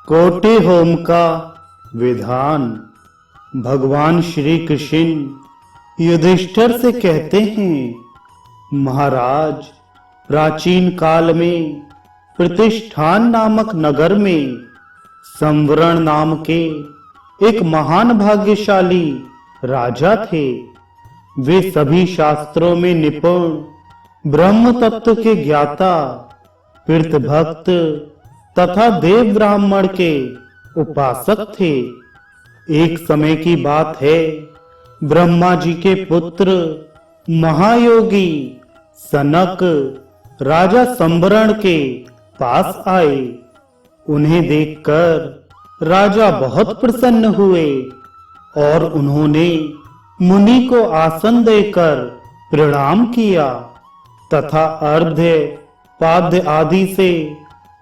कोटि होम का विधान। भगवान श्री कृष्ण युधिष्ठिर से कहते हैं, महाराज, प्राचीन काल में प्रतिष्ठान नामक नगर में संवरण नाम के एक महान भाग्यशाली राजा थे। वे सभी शास्त्रों में निपुण, ब्रह्म तत्व के ज्ञाता, तीर्थ भक्त तथा देव ब्राह्मण के उपासक थे। एक समय की बात है, ब्रह्मा जी के पुत्र महायोगी सनक राजा संवरण के पास आए। उन्हें देखकर राजा बहुत प्रसन्न हुए और उन्होंने मुनि को आसन देकर प्रणाम किया तथा अर्घ्य पाद्य आदि से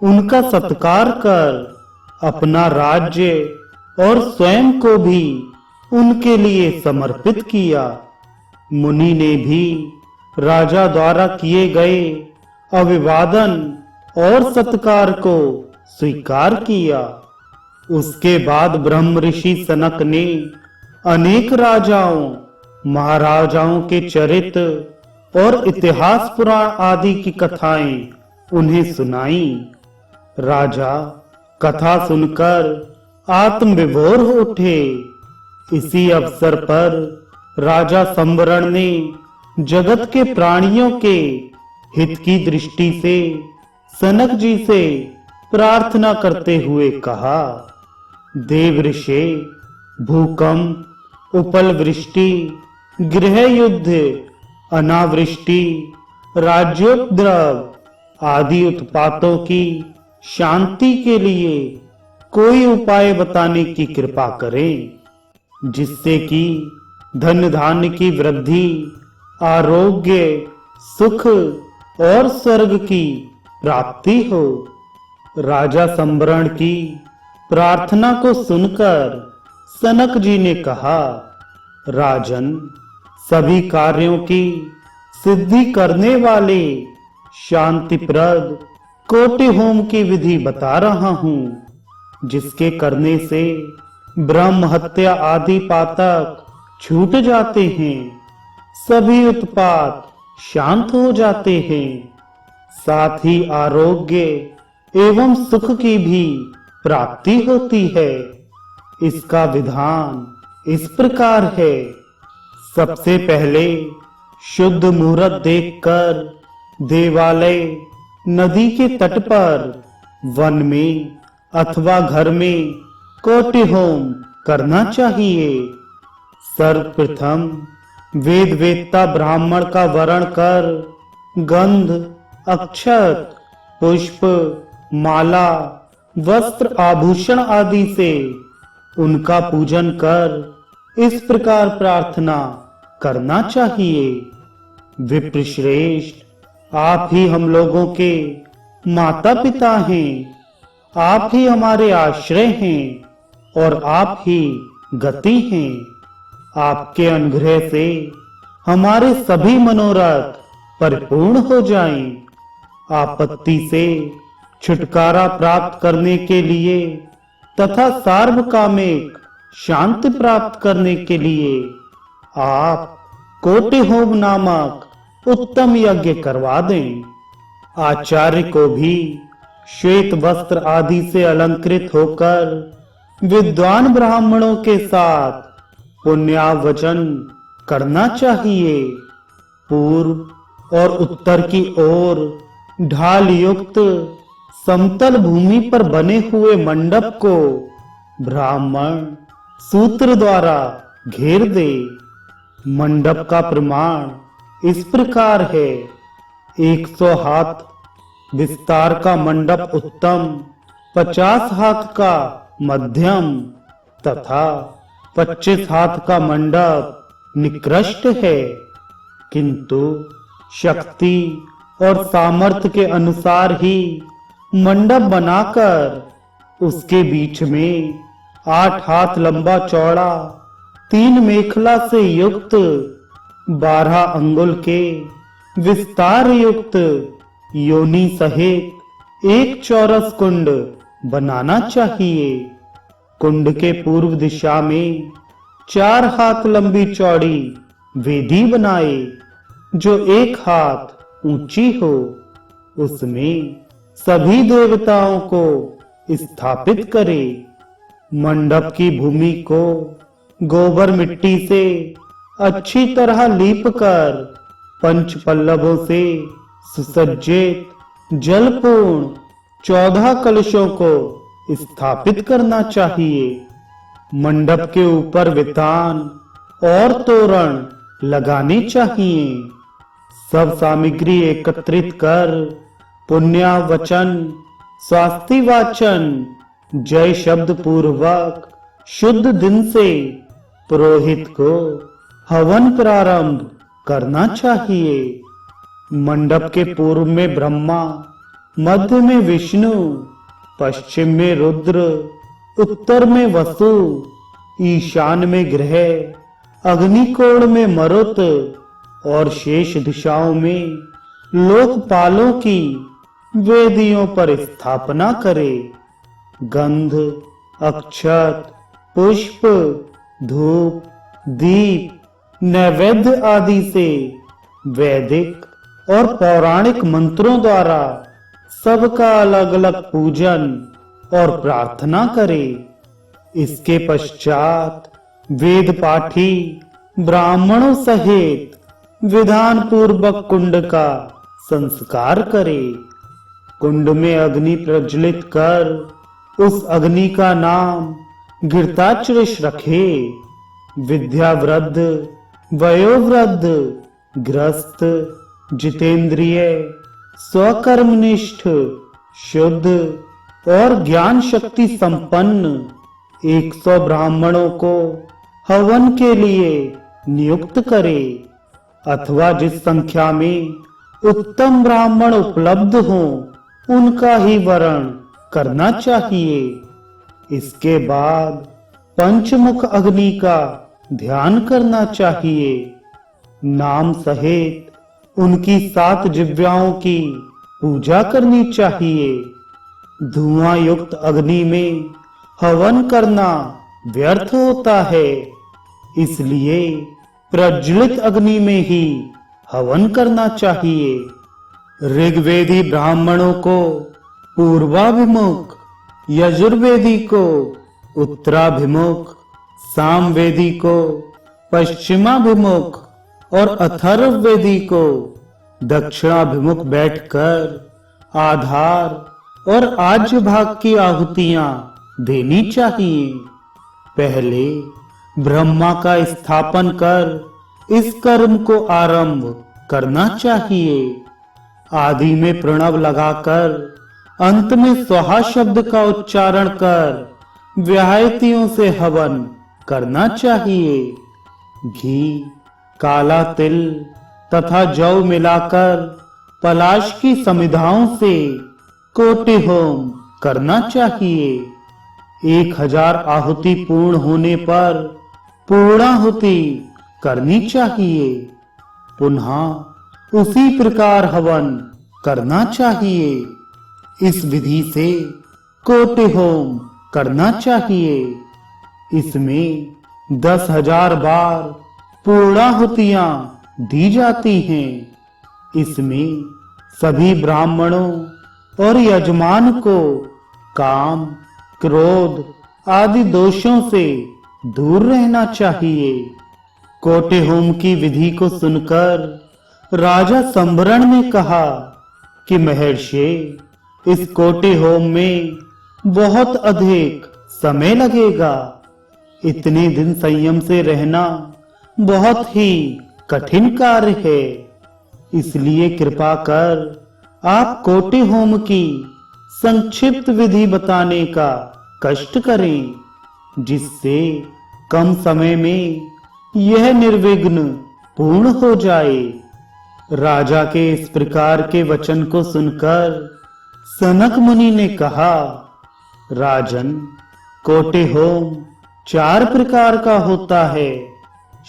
उनका सत्कार कर अपना राज्य और स्वयं को भी उनके लिए समर्पित किया। मुनि ने भी राजा द्वारा किए गए अभिवादन और सत्कार को स्वीकार किया। उसके बाद ब्रह्म ऋषि सनक ने अनेक राजाओं महाराजाओं के चरित्र और इतिहास पुराण आदि की कथाएं उन्हें सुनाई। राजा कथा सुनकर आत्मविभोर हो उठे। इसी अवसर पर राजा संवरण ने जगत के प्राणियों के हित की दृष्टि से सनक जी से प्रार्थना करते हुए कहा, देव ऋषि, भूकंप, उपल वृष्टि, गृह युद्ध, अनावृष्टि, राज्योपद्रव आदि उत्पातों की शांति के लिए कोई उपाय बताने की कृपा करें, जिससे कि धन धान्य की वृद्धि, आरोग्य, सुख और स्वर्ग की प्राप्ति हो। राजा संवरण की प्रार्थना को सुनकर सनक जी ने कहा, राजन, सभी कार्यों की सिद्धि करने वाले शांतिप्रद कोटि होम की विधि बता रहा हूँ, जिसके करने से ब्रह्म हत्या आदि पातक छूट जाते हैं, सभी उत्पात शांत हो जाते हैं, साथ ही आरोग्य एवं सुख की भी प्राप्ति होती है। इसका विधान इस प्रकार है। सबसे पहले शुद्ध मुहूर्त देखकर देवालय, नदी के तट पर, वन में अथवा घर में कोटि होम करना चाहिए। सर्वप्रथम वेद वेत्ता ब्राह्मण का वरण कर गंध, अक्षत, पुष्प, माला, वस्त्र, आभूषण आदि से उनका पूजन कर इस प्रकार प्रार्थना करना चाहिए, विप्रश्रेष्ठ, आप ही हम लोगों के माता पिता हैं, आप ही हमारे आश्रय हैं और आप ही गति हैं। आपके अनुग्रह से हमारे सभी मनोरथ परिपूर्ण हो जाएं। आपत्ति से छुटकारा प्राप्त करने के लिए तथा सार्वकामिक शांति प्राप्त करने के लिए आप कोटि होम नामक उत्तम यज्ञ करवा दें। आचार्य को भी श्वेत वस्त्र आदि से अलंकृत होकर विद्वान ब्राह्मणों के साथ पुण्यावचन करना चाहिए। पूर्व और उत्तर की ओर ढाल युक्त समतल भूमि पर बने हुए मंडप को ब्राह्मण सूत्र द्वारा घेर दे। मंडप का प्रमाण इस प्रकार है, 100 हाथ विस्तार का मंडप उत्तम, 50 हाथ का मध्यम तथा 25 हाथ का मंडप निकृष्ट है, किंतु शक्ति और सामर्थ्य के अनुसार ही मंडप बनाकर उसके बीच में 8 हाथ लंबा चौड़ा, 3 मेखला से युक्त, 12 अंगुल के विस्तार युक्त योनि सहित एक चौरस कुंड बनाना चाहिए। कुंड के पूर्व दिशा में 4 हाथ लंबी चौड़ी वेदी बनाए, जो 1 हाथ ऊंची हो। उसमें सभी देवताओं को स्थापित करे। मंडप की भूमि को गोबर मिट्टी से अच्छी तरह लीप कर पंच पल्लवों से सुसज्जित जलपूर्ण 14 कलशों को स्थापित करना चाहिए। मंडप के ऊपर वितान और तोरण लगाने चाहिए। सब सामग्री एकत्रित कर पुण्यावचन, स्वास्ति वाचन, जय शब्द पूर्वक शुद्ध दिन से पुरोहित को हवन प्रारंभ करना चाहिए। मंडप के पूर्व में ब्रह्मा, मध्य में विष्णु, पश्चिम में रुद्र, उत्तर में वसु, ईशान में ग्रह, अग्निकोण में मरुत और शेष दिशाओं में लोकपालों की वेदियों पर स्थापना करे। गंध, अक्षत, पुष्प, धूप, दीप, नैवेद्य आदि से वैदिक और पौराणिक मंत्रों द्वारा सबका अलग अलग पूजन और प्रार्थना करे। इसके पश्चात वेद पाठी ब्राह्मणों सहित विधान पूर्वक कुंड का संस्कार करे। कुंड में अग्नि प्रज्वलित कर उस अग्नि का नाम घृताचृष रखे। विद्यावृद्ध, वयोवृद्ध, ग्रस्त, जितेंद्रिय, स्वकर्मनिष्ठ, शुद्ध और ज्ञान शक्ति संपन्न 100 ब्राह्मणों को हवन के लिए नियुक्त करे, अथवा जिस संख्या में उत्तम ब्राह्मण उपलब्ध हों उनका ही वरण करना चाहिए। इसके बाद पंचमुख अग्नि का ध्यान करना चाहिए। नाम सहित उनकी 7 जिह्वाओं की पूजा करनी चाहिए। धुआं युक्त अग्नि में हवन करना व्यर्थ होता है, इसलिए प्रज्वलित अग्नि में ही हवन करना चाहिए। ऋग्वेदी ब्राह्मणों को पूर्वाभिमुख, यजुर्वेदी को उत्तराभिमुख, सामवेदी को पश्चिमाभिमुख और अथर्ववेदी को दक्षिणाभिमुख बैठकर आधार और आज्य भाग की आहुतियां देनी चाहिए। पहले ब्रह्मा का स्थापन कर इस कर्म को आरंभ करना चाहिए। आदि में प्रणव लगाकर अंत में स्वाहा शब्द का उच्चारण कर व्याहतियों से हवन करना चाहिए। घी, काला तिल तथा जौ मिलाकर पलाश की समिधाओं से कोटि होम करना चाहिए। 1000 आहुति पूर्ण होने पर पूर्णाहुति करनी चाहिए। पुनः उसी प्रकार हवन करना चाहिए। इस विधि से कोटि होम करना चाहिए। इसमें 10,000 बार पूर्णाहुतियां दी जाती हैं। इसमें सभी ब्राह्मणों और यजमान को काम, क्रोध आदि दोषों से दूर रहना चाहिए। कोटि होम की विधि को सुनकर राजा संभरण ने कहा कि महर्षि, इस कोटि होम में बहुत अधिक समय लगेगा। इतने दिन संयम से रहना बहुत ही कठिन कार्य है। इसलिए कृपा कर आप कोटि होम की संक्षिप्त विधि बताने का कष्ट करें, जिससे कम समय में यह निर्विघ्न पूर्ण हो जाए। राजा के इस प्रकार के वचन को सुनकर सनक मुनि ने कहा, राजन, कोटि होम 4 प्रकार का होता है।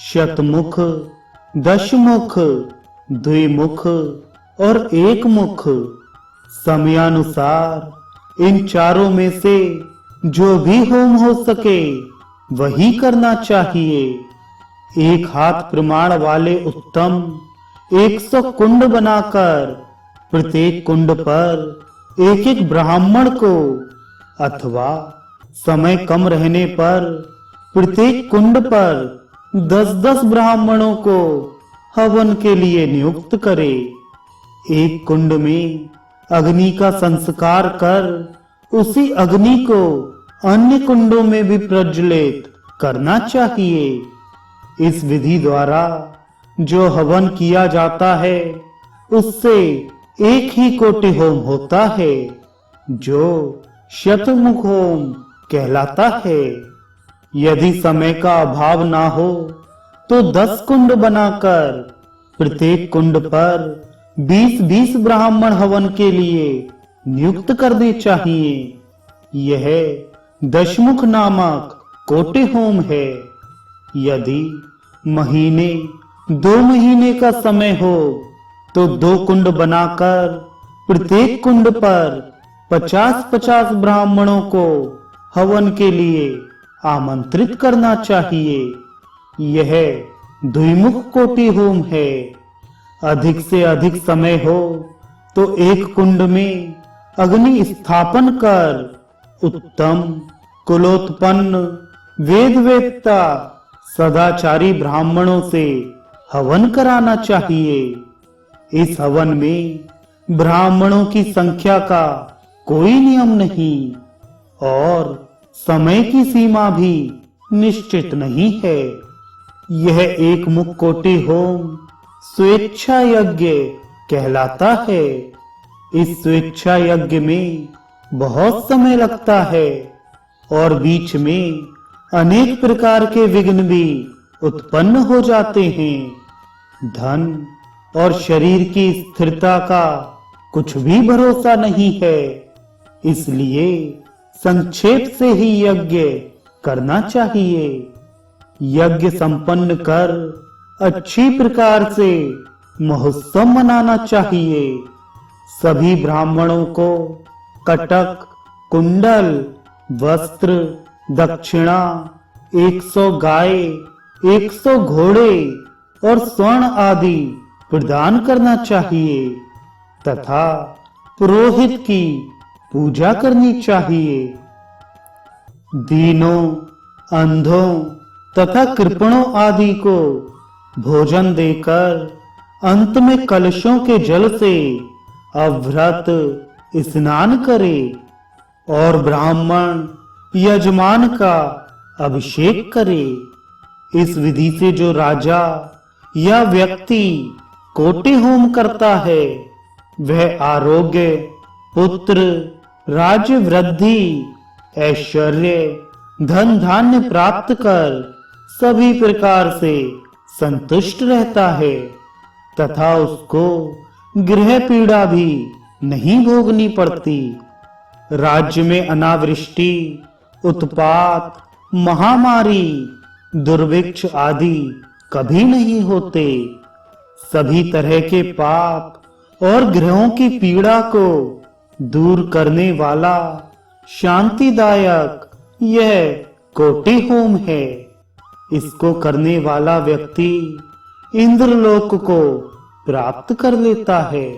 शतमुख, दशमुख, द्विमुख और एकमुख। समयानुसार इन चारों में से जो भी होम हो सके वही करना चाहिए। एक हाथ प्रमाण वाले उत्तम 100 कुंड बनाकर प्रत्येक कुंड पर एक एक ब्राह्मण को, अथवा समय कम रहने पर प्रत्येक कुंड पर 10-10 ब्राह्मणों को हवन के लिए नियुक्त करे। एक कुंड में अग्नि का संस्कार कर उसी अग्नि को अन्य कुंडों में भी प्रज्वलित करना चाहिए। इस विधि द्वारा जो हवन किया जाता है उससे एक ही कोटि होम होता है, जो शतमुख होम कहलाता है। यदि समय का अभाव ना हो तो 10 कुंड बनाकर प्रत्येक कुंड पर 20-20 ब्राह्मण हवन के लिए नियुक्त करने चाहिए। यह दशमुख नामक कोटि होम है। यदि महीने 2 महीने का समय हो तो 2 कुंड बनाकर प्रत्येक कुंड पर 50-50 ब्राह्मणों को हवन के लिए आमंत्रित करना चाहिए। यह द्विमुख कोटि होम है। अधिक से अधिक समय हो तो एक कुंड में अग्नि स्थापन कर उत्तम कुलोत्पन्न वेदवेत्ता सदाचारी ब्राह्मणों से हवन कराना चाहिए। इस हवन में ब्राह्मणों की संख्या का कोई नियम नहीं और समय की सीमा भी निश्चित नहीं है। यह एक मुख कोटि होम स्वेच्छा यज्ञ कहलाता है। इस स्वेच्छा यज्ञ में बहुत समय लगता है और बीच में अनेक प्रकार के विघ्न भी उत्पन्न हो जाते हैं। धन और शरीर की स्थिरता का कुछ भी भरोसा नहीं है, इसलिए संक्षेप से ही यज्ञ करना चाहिए। यज्ञ संपन्न कर अच्छी प्रकार से महोत्सव मनाना चाहिए। सभी ब्राह्मणों को कटक, कुंडल, वस्त्र, दक्षिणा, 100 गाय, 100 घोड़े और स्वर्ण आदि प्रदान करना चाहिए तथा पुरोहित की पूजा करनी चाहिए। दीनों, अंधों तथा कृपणों आदि को भोजन देकर अंत में कलशों के जल से अव्रत स्नान करे और ब्राह्मण यजमान का अभिषेक करे। इस विधि से जो राजा या व्यक्ति कोटि होम करता है वह आरोग्य, पुत्र, राज्य वृद्धि, ऐश्वर्य, धन धान्य प्राप्त कर सभी प्रकार से संतुष्ट रहता है तथा उसको गृह पीड़ा भी नहीं भोगनी पड़ती। राज्य में अनावृष्टि, उत्पात, महामारी, दुर्भिक्ष आदि कभी नहीं होते। सभी तरह के पाप और ग्रहों की पीड़ा को दूर करने वाला शांतिदायक यह कोटि होम है। इसको करने वाला व्यक्ति इंद्रलोक को प्राप्त कर लेता है।